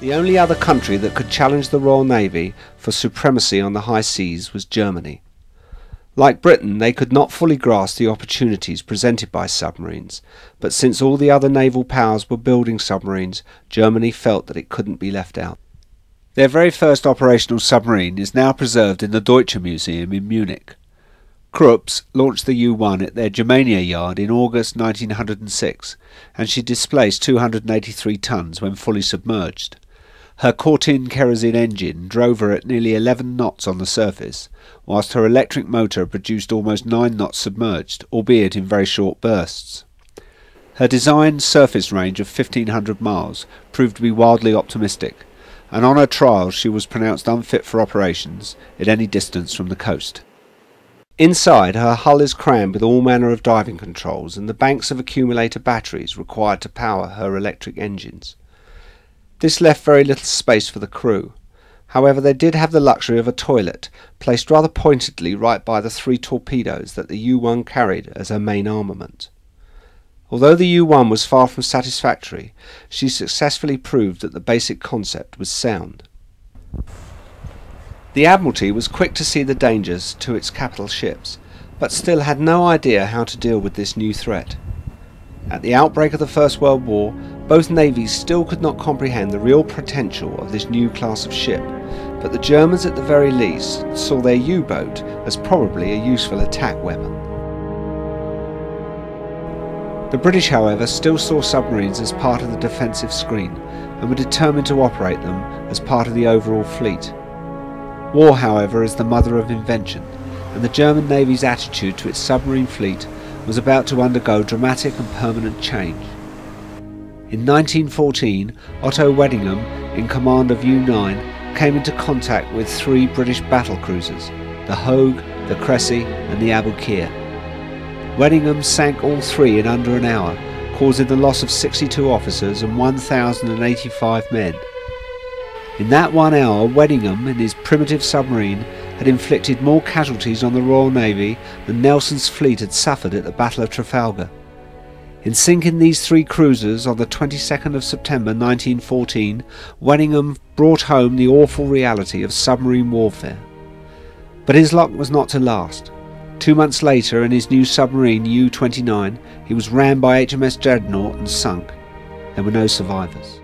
The only other country that could challenge the Royal Navy for supremacy on the high seas was Germany. Like Britain, they could not fully grasp the opportunities presented by submarines, but since all the other naval powers were building submarines, Germany felt that it couldn't be left out. Their very first operational submarine is now preserved in the Deutsche Museum in Munich. Krupps launched the U-1 at their Germania yard in August 1906, and she displaced 283 tons when fully submerged. Her Cortin kerosene engine drove her at nearly 11 knots on the surface, whilst her electric motor produced almost 9 knots submerged, albeit in very short bursts. Her designed surface range of 1,500 miles proved to be wildly optimistic, and on her trials she was pronounced unfit for operations at any distance from the coast. Inside, her hull is crammed with all manner of diving controls and the banks of accumulator batteries required to power her electric engines. This left very little space for the crew. However, they did have the luxury of a toilet, placed rather pointedly right by the 3 torpedoes that the U-1 carried as her main armament. Although the U-1 was far from satisfactory, she successfully proved that the basic concept was sound. The Admiralty was quick to see the dangers to its capital ships, but still had no idea how to deal with this new threat. At the outbreak of the First World War, both navies still could not comprehend the real potential of this new class of ship, but the Germans at the very least saw their U-boat as probably a useful attack weapon. The British, however, still saw submarines as part of the defensive screen and were determined to operate them as part of the overall fleet. War, however, is the mother of invention, and the German Navy's attitude to its submarine fleet was about to undergo dramatic and permanent change. In 1914, Otto Weddingham, in command of U-9, came into contact with 3 British battle cruisers, the Hogue, the Cressy and the Aboukir. Weddingham sank all 3 in under an hour, causing the loss of 62 officers and 1,085 men. In that 1 hour, Weddingham, in his primitive submarine, had inflicted more casualties on the Royal Navy than Nelson's fleet had suffered at the Battle of Trafalgar. In sinking these 3 cruisers on the 22nd of September 1914, Weddingham brought home the awful reality of submarine warfare. But his luck was not to last. 2 months later, in his new submarine U-29, he was rammed by HMS Dreadnought and sunk. There were no survivors.